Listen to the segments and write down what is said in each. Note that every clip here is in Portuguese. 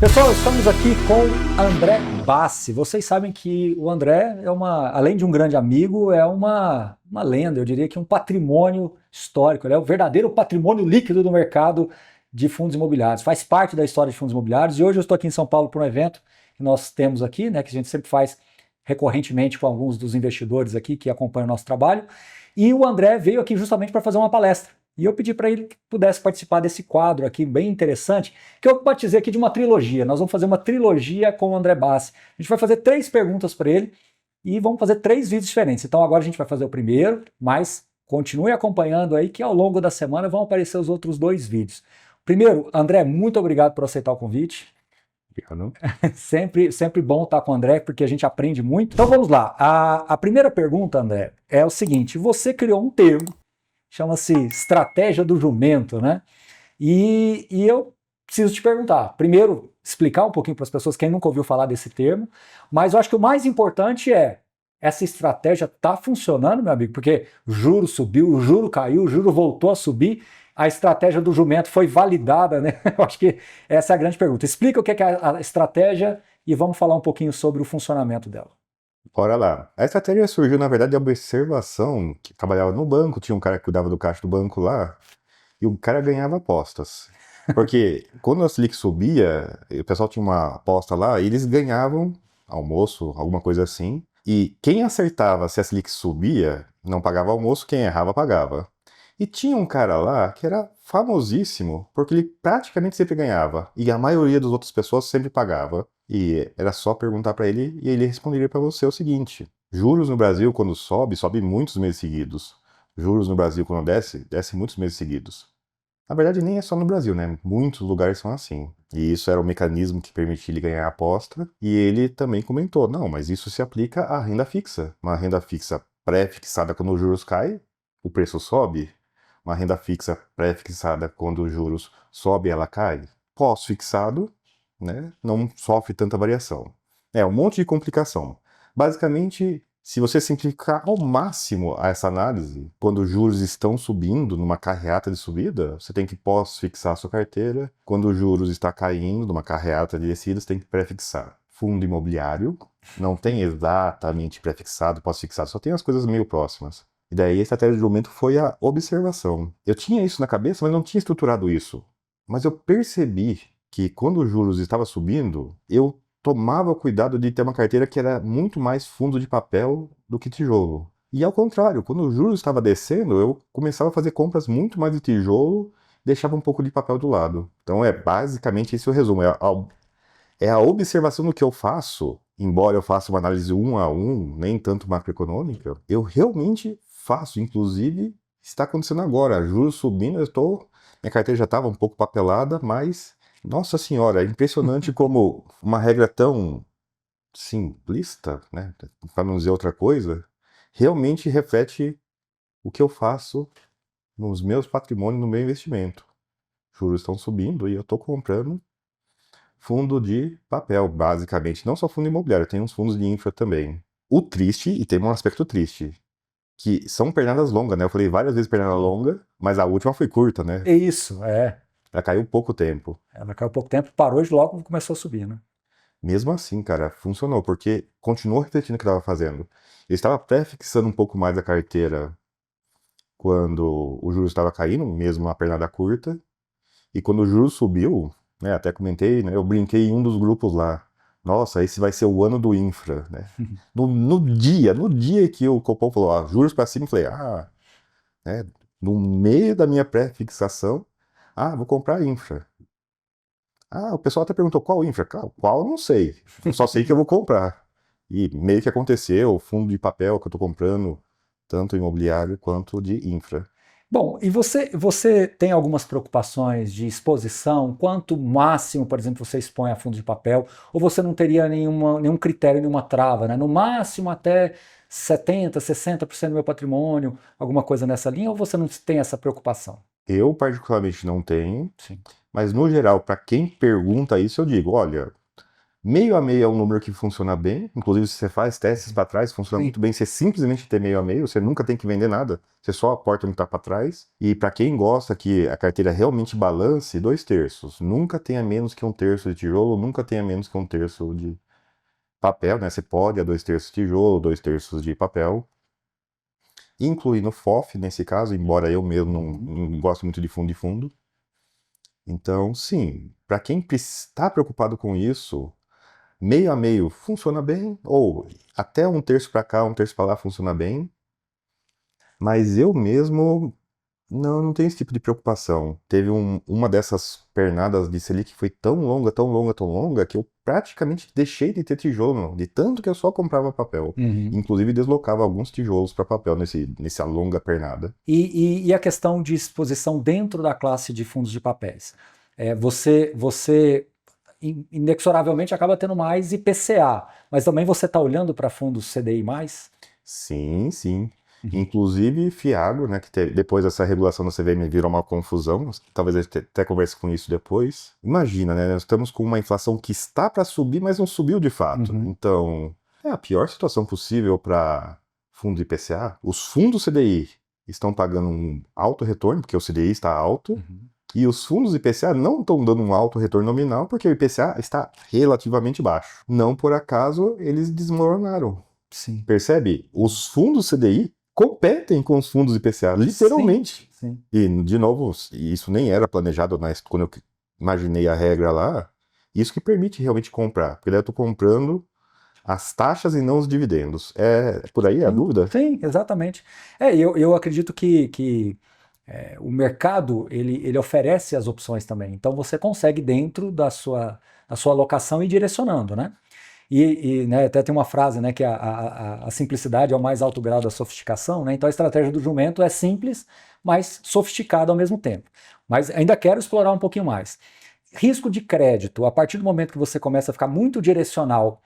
Pessoal, estamos aqui com André Bassi. Vocês sabem que o André é além de um grande amigo, é uma lenda, eu diria que um patrimônio histórico. Ele é o verdadeiro patrimônio líquido do mercado de fundos imobiliários. Faz parte da história de fundos imobiliários e hoje eu estou aqui em São Paulo para um evento que nós temos aqui, né, que a gente sempre faz recorrentemente com alguns dos investidores aqui que acompanham o nosso trabalho. E o André veio aqui justamente para fazer uma palestra. E eu pedi para ele que pudesse participar desse quadro aqui, bem interessante, que eu batizei aqui de uma trilogia. Nós vamos fazer uma trilogia com o André Bassi. A gente vai fazer 3 perguntas para ele e vamos fazer 3 vídeos diferentes. Então agora a gente vai fazer o primeiro, mas continue acompanhando aí que ao longo da semana vão aparecer os outros 2 vídeos. Primeiro, André, muito obrigado por aceitar o convite. Obrigado. Sempre bom estar com o André, porque a gente aprende muito. Então vamos lá. A primeira pergunta, André, é o seguinte: você criou um termo, chama-se estratégia do jumento, né? E eu preciso te perguntar, primeiro, explicar um pouquinho para as pessoas, quem nunca ouviu falar desse termo, mas eu acho que o mais importante é, essa estratégia está funcionando, meu amigo? Porque o juro subiu, o juro caiu, o juro voltou a subir, a estratégia do jumento foi validada, né? Eu acho que essa é a grande pergunta. Explica o que é a estratégia e vamos falar um pouquinho sobre o funcionamento dela. Bora lá. A estratégia surgiu, na verdade, de observação, que trabalhava no banco, tinha um cara que cuidava do caixa do banco lá, e o cara ganhava apostas. Porque quando a Selic subia, o pessoal tinha uma aposta lá, e eles ganhavam almoço, alguma coisa assim, e quem acertava se a Selic subia, não pagava almoço, quem errava, pagava. E tinha um cara lá que era famosíssimo, porque ele praticamente sempre ganhava, e a maioria das outras pessoas sempre pagava. E era só perguntar para ele e ele responderia para você o seguinte: juros no Brasil, quando sobe, sobe muitos meses seguidos. Juros no Brasil, quando desce, desce muitos meses seguidos. Na verdade, nem é só no Brasil, né? Muitos lugares são assim. E isso era o mecanismo que permitia ele ganhar a aposta. E ele também comentou: não, mas isso se aplica à renda fixa. Uma renda fixa pré-fixada quando os juros caem, o preço sobe. Uma renda fixa pré-fixada quando os juros sobe, ela cai. Pós-fixado, né, não sofre tanta variação. É um monte de complicação. Basicamente, se você simplificar ao máximo essa análise, quando os juros estão subindo numa carreata de subida, você tem que pós-fixar a sua carteira. Quando os juros está caindo numa carreata de descida, você tem que pré-fixar. Fundo imobiliário não tem exatamente pré-fixado, pós-fixado, só tem as coisas meio próximas. E daí a estratégia de momento foi a observação. Eu tinha isso na cabeça, mas não tinha estruturado isso. Mas eu percebi que quando os juros estavam subindo, eu tomava cuidado de ter uma carteira que era muito mais fundo de papel do que tijolo. E ao contrário, quando os juros estavam descendo, eu começava a fazer compras muito mais de tijolo, deixava um pouco de papel do lado. Então é basicamente esse o resumo. É a observação do que eu faço, embora eu faça uma análise 1 a 1, nem tanto macroeconômica, eu realmente faço. Inclusive, está acontecendo agora. Juros subindo, minha carteira já estava um pouco papelada, mas nossa senhora, é impressionante como uma regra tão simplista, né, para não dizer outra coisa, realmente reflete o que eu faço nos meus patrimônios, no meu investimento. Juros estão subindo e eu estou comprando fundo de papel, basicamente. Não só fundo imobiliário, tem uns fundos de infra também. O triste, e tem um aspecto triste, que são pernadas longas, né? Eu falei várias vezes pernada longa, mas a última foi curta, né? É isso, é. Ela caiu pouco tempo. Ela caiu há pouco tempo, parou e logo começou a subir, né? Mesmo assim, cara, funcionou, porque continuou refletindo o que estava fazendo. Eu estava pré-fixando um pouco mais a carteira quando o juros estava caindo, mesmo a pernada curta, e quando o juros subiu, né, até comentei, né, eu brinquei em um dos grupos lá, nossa, esse vai ser o ano do infra, né? No dia que o Copom falou, juros para cima, eu falei, né, no meio da minha pré-fixação, vou comprar infra. O pessoal até perguntou qual infra. Qual eu não sei. Eu só sei que eu vou comprar. E meio que aconteceu, o fundo de papel que eu estou comprando, tanto imobiliário quanto de infra. Bom, e você tem algumas preocupações de exposição? Quanto máximo, por exemplo, você expõe a fundo de papel? Ou você não teria nenhum critério, nenhuma trava, né? No máximo até 70, 60% do meu patrimônio, alguma coisa nessa linha? Ou você não tem essa preocupação? Eu particularmente não tenho, Sim. mas no geral, para quem pergunta isso, eu digo, olha, Meio a meio é um número que funciona bem, inclusive se você faz testes para trás, funciona Sim. muito bem, você simplesmente ter meio a meio, você nunca tem que vender nada, você só aporta no que está para trás. E para quem gosta que a carteira realmente balance, 2/3. Nunca tenha menos que 1/3 de tijolo, nunca tenha menos que 1/3 de papel, né? Você pode a 2/3 tijolo, 2/3 de papel, incluindo FOF nesse caso, embora eu mesmo não gosto muito de fundo. Então, sim, para quem está preocupado com isso, meio a meio funciona bem, ou até 1/3 para cá, 1/3 para lá funciona bem, mas eu mesmo não tenho esse tipo de preocupação. Teve uma dessas pernadas de Selic que foi tão longa, tão longa, tão longa, que eu praticamente deixei de ter tijolo, de tanto que eu só comprava papel. Uhum. Inclusive deslocava alguns tijolos para papel nessa longa pernada. E a questão de exposição dentro da classe de fundos de papéis? Você inexoravelmente acaba tendo mais IPCA, mas também você está olhando para fundos CDI+. Sim, sim. Uhum. Inclusive Fiagro, né, que depois dessa regulação da CVM virou uma confusão, talvez a gente até converse com isso depois. Imagina, né, nós estamos com uma inflação que está para subir, mas não subiu de fato. Uhum. Então, é a pior situação possível para fundo IPCA. Os fundos CDI estão pagando um alto retorno, porque o CDI está alto, Uhum. e os fundos IPCA não estão dando um alto retorno nominal, porque o IPCA está relativamente baixo. Não por acaso eles desmoronaram. Sim. Percebe? Os fundos CDI competem com os fundos IPCA, literalmente. Sim. E, de novo, isso nem era planejado quando eu imaginei a regra lá. Isso que permite realmente comprar. Porque daí eu estou comprando as taxas e não os dividendos. É por aí a dúvida? Sim, exatamente. Eu acredito que o mercado ele oferece as opções também. Então você consegue dentro da sua alocação ir direcionando, né? Né, até tem uma frase, né, que a simplicidade é o mais alto grau da sofisticação, né? Então a estratégia do jumento é simples, mas sofisticada ao mesmo tempo. Mas ainda quero explorar um pouquinho mais. Risco de crédito, a partir do momento que você começa a ficar muito direcional,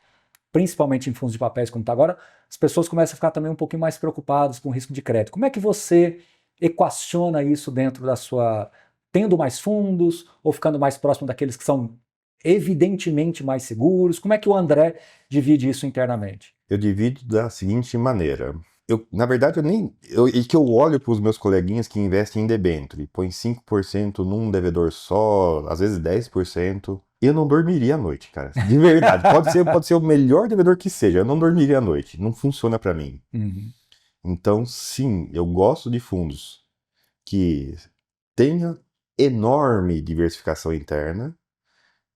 principalmente em fundos de papéis como está agora, as pessoas começam a ficar também um pouquinho mais preocupadas com o risco de crédito. Como é que você equaciona isso dentro da sua... tendo mais fundos ou ficando mais próximo daqueles que são evidentemente mais seguros? Como é que o André divide isso internamente? Eu divido da seguinte maneira. Na verdade, e que eu olho para os meus coleguinhas que investem em debênture, põe 5% num devedor só, às vezes 10%. Eu não dormiria à noite, cara. De verdade. Pode ser o melhor devedor que seja. Eu não dormiria à noite. Não funciona para mim. Uhum. Então, sim, eu gosto de fundos que tenham enorme diversificação interna.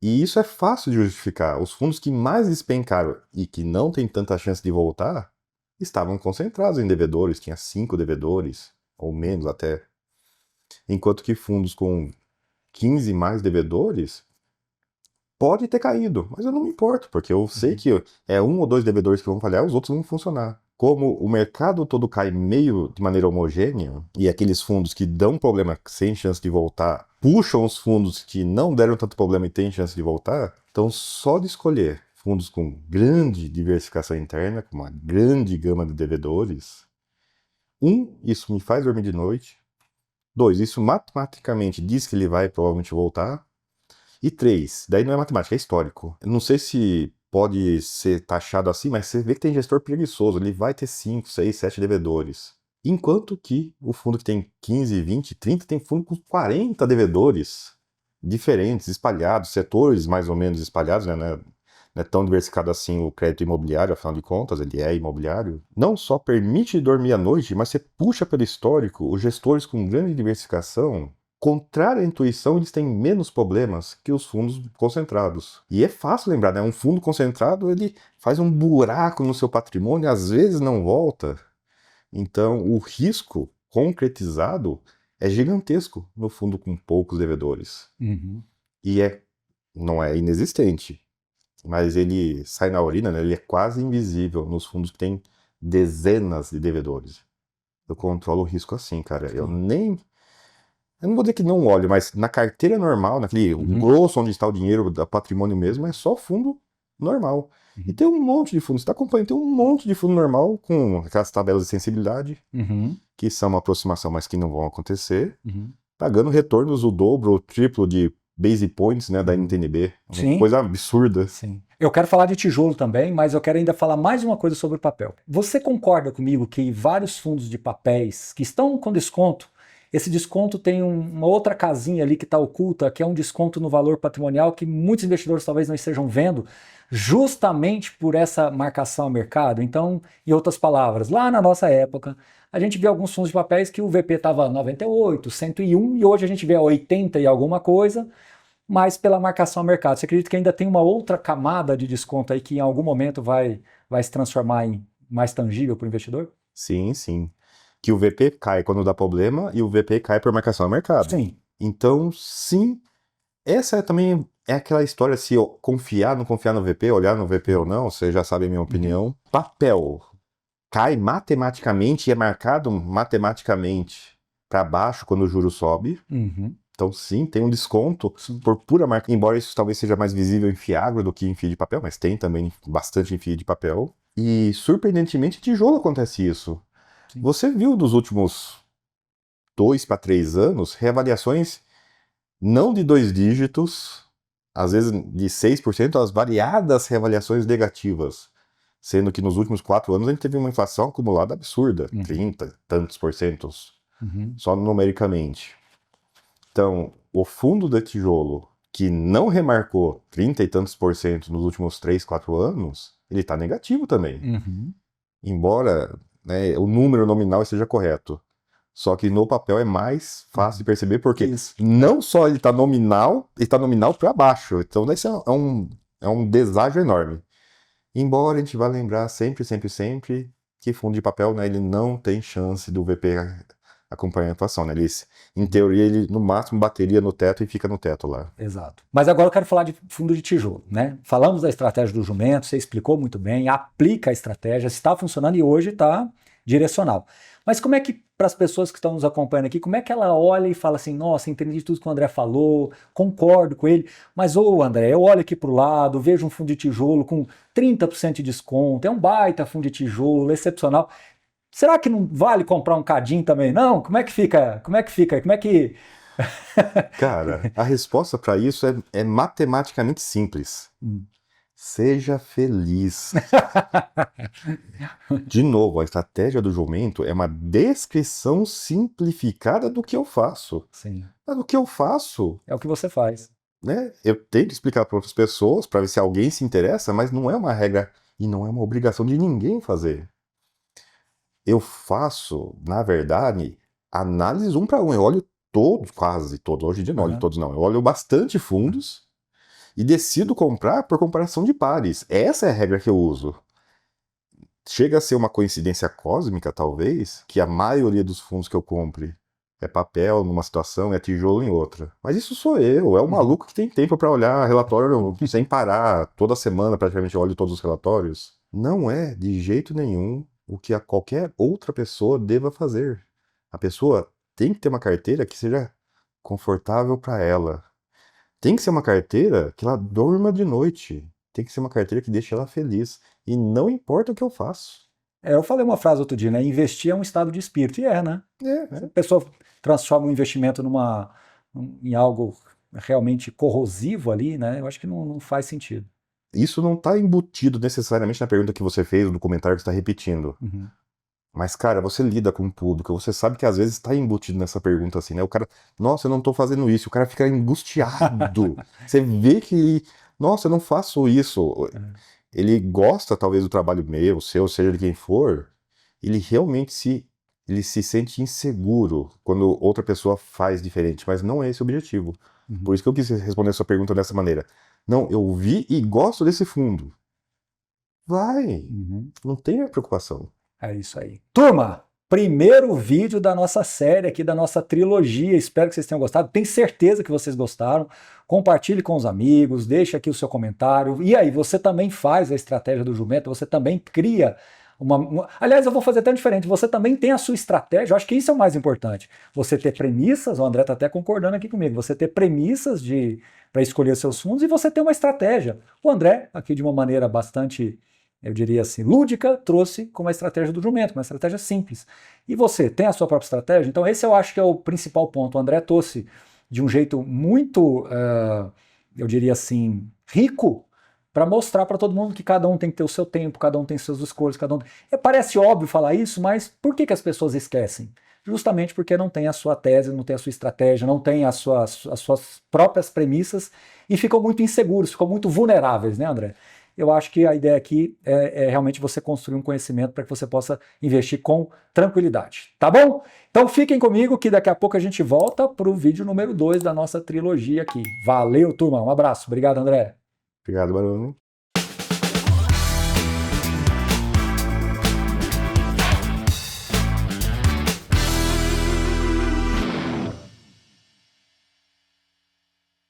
E isso é fácil de justificar. Os fundos que mais despencaram e que não tem tanta chance de voltar estavam concentrados em devedores, tinha 5 devedores, ou menos até. Enquanto que fundos com 15 mais devedores pode ter caído, mas eu não me importo, porque eu sei que é um ou dois devedores que vão falhar, os outros vão funcionar. Como o mercado todo cai meio de maneira homogênea, e aqueles fundos que dão problema sem chance de voltar, puxam os fundos que não deram tanto problema e têm chance de voltar, então só de escolher fundos com grande diversificação interna, com uma grande gama de devedores, isso me faz dormir de noite. 2, isso matematicamente diz que ele vai provavelmente voltar. E 3, daí não é matemática, é histórico. Eu não sei se pode ser taxado assim, mas você vê que tem gestor preguiçoso, ele vai ter 5, 6, 7 devedores. Enquanto que o fundo que tem 15, 20, 30 tem fundo com 40 devedores diferentes, espalhados, setores mais ou menos espalhados, né? Não é tão diversificado assim o crédito imobiliário, afinal de contas, ele é imobiliário. Não só permite dormir à noite, mas você puxa pelo histórico, os gestores com grande diversificação, contrário à intuição, eles têm menos problemas que os fundos concentrados. E é fácil lembrar, né? Um fundo concentrado, ele faz um buraco no seu patrimônio e às vezes não volta. Então, o risco concretizado é gigantesco no fundo com poucos devedores. Uhum. E não é inexistente, mas ele sai na urina, né? Ele é quase invisível nos fundos que têm dezenas de devedores. Eu controlo o risco assim, cara. Eu não vou dizer que não olho, mas na carteira normal, naquele grosso onde está o dinheiro da patrimônio mesmo, é só fundo normal. E tem um monte de fundos, você está acompanhando, tem um monte de fundo normal com aquelas tabelas de sensibilidade, que são uma aproximação, mas que não vão acontecer, pagando retornos o dobro ou triplo de base points, né, da NTNB. Uma Sim. coisa absurda. Sim. Eu quero falar de tijolo também, mas eu quero ainda falar mais uma coisa sobre o papel. Você concorda comigo que vários fundos de papéis que estão com desconto, esse desconto tem uma outra casinha ali que está oculta, que é um desconto no valor patrimonial que muitos investidores talvez não estejam vendo, justamente por essa marcação ao mercado? Então, em outras palavras, lá na nossa época, a gente via alguns fundos de papéis que o VP estava 98, 101 e hoje a gente vê 80 e alguma coisa, mas pela marcação ao mercado. Você acredita que ainda tem uma outra camada de desconto aí que em algum momento vai se transformar em mais tangível para o investidor? Sim, sim. Que o VP cai quando dá problema e o VP cai por marcação ao mercado. Sim. Então, sim, essa também é aquela história se eu confiar, não confiar no VP, olhar no VP ou não, você já sabe a minha opinião. Papel cai matematicamente e é marcado matematicamente para baixo quando o juro sobe. Uhum. Então, sim, tem um desconto Sim. por pura marca. Embora isso talvez seja mais visível em Fiagro do que em FII de papel, mas tem também bastante em FII de papel. E, surpreendentemente, tijolo acontece isso. Sim. Você viu dos últimos 2 para 3 anos reavaliações não de 2 dígitos, às vezes de 6%, as variadas reavaliações negativas. Sendo que nos últimos 4 anos a gente teve uma inflação acumulada absurda, 30 e tantos por cento, só numericamente. Então, o fundo de tijolo que não remarcou 30 e tantos por cento nos últimos 3, 4 anos, ele está negativo também. Uhum. Embora, né, o número nominal esteja correto. Só que no papel é mais fácil de perceber, porque Isso. não só ele está nominal para baixo. Então, isso é um deságio enorme. Embora a gente vá lembrar sempre, sempre, sempre que fundo de papel, né, ele não tem chance do VP acompanhar a inflação, né? Em teoria, ele no máximo bateria no teto e fica no teto lá. Exato. Mas agora eu quero falar de fundo de tijolo, né? Falamos da estratégia do jumento, você explicou muito bem, aplica a estratégia, está funcionando e hoje está direcional. Mas como é que, para as pessoas que estão nos acompanhando aqui, como é que ela olha e fala assim, nossa, entendi tudo que o André falou, concordo com ele, mas ô André, eu olho aqui para o lado, vejo um fundo de tijolo com 30% de desconto, é um baita fundo de tijolo, excepcional. Será que não vale comprar um cadinho também, não? Como é que fica? Como é que fica? Como é que... Cara, a resposta para isso é matematicamente simples. Seja feliz. De novo, a estratégia do jumento é uma descrição simplificada do que eu faço. Sim. Mas o que eu faço, É o que você faz. né? Eu tenho que explicar para outras pessoas para ver se alguém se interessa, mas não é uma regra e não é uma obrigação de ninguém fazer. Eu faço, na verdade, análises 1 para 1. Eu olho todos, quase todos, hoje em dia não olho todos não. Eu olho bastante fundos e decido comprar por comparação de pares. Essa é a regra que eu uso. Chega a ser uma coincidência cósmica, talvez, que a maioria dos fundos que eu compre é papel numa situação, é tijolo em outra. Mas isso sou eu, é o maluco que tem tempo para olhar relatório sem parar, toda semana praticamente eu olho todos os relatórios. Não é, de jeito nenhum, o que qualquer outra pessoa deva fazer. A pessoa tem que ter uma carteira que seja confortável para ela. Tem que ser uma carteira que ela durma de noite. Tem que ser uma carteira que deixe ela feliz. E não importa o que eu faço. Eu falei uma frase outro dia, né? Investir é um estado de espírito. E né? Se a pessoa transforma um investimento em algo realmente corrosivo ali, né? Eu acho que não faz sentido. Isso não está embutido necessariamente na pergunta que você fez, ou no comentário que você está repetindo. Mas, cara, você lida com o público, você sabe que às vezes está embutido nessa pergunta assim, né? O cara, nossa, eu não estou fazendo isso, o cara fica angustiado. Você vê que, nossa, eu não faço isso. Ele gosta talvez do trabalho meu, seu, seja de quem for, ele realmente ele se sente inseguro quando outra pessoa faz diferente, mas não é esse o objetivo. Por isso que eu quis responder a sua pergunta dessa maneira. Não, eu vi e gosto desse fundo. Vai, não tenha preocupação. É isso aí. Turma, primeiro vídeo da nossa série aqui, da nossa trilogia. Espero que vocês tenham gostado. Tenho certeza que vocês gostaram. Compartilhe com os amigos, deixe aqui o seu comentário. E aí, você também faz a estratégia do jumento, você também cria Aliás, eu vou fazer até diferente. Você também tem a sua estratégia. Eu acho que isso é o mais importante. Você ter premissas, o André está até concordando aqui comigo, você ter premissas para escolher seus fundos e você ter uma estratégia. O André, aqui de uma maneira bastante, eu diria assim, lúdica, trouxe como a estratégia do jumento, uma estratégia simples. E você tem a sua própria estratégia? Então esse eu acho que é o principal ponto. O André trouxe de um jeito muito, eu diria assim, rico, para mostrar para todo mundo que cada um tem que ter o seu tempo, cada um tem suas escolhas, cada um... Parece óbvio falar isso, mas por que as pessoas esquecem? Justamente porque não tem a sua tese, não tem a sua estratégia, não tem as suas próprias premissas e ficam muito inseguros, ficam muito vulneráveis, né, André? Eu acho que a ideia aqui é realmente você construir um conhecimento para que você possa investir com tranquilidade, tá bom? Então fiquem comigo que daqui a pouco a gente volta para o vídeo número 2 da nossa trilogia aqui. Valeu, turma, um abraço. Obrigado, André. Obrigado, Barone.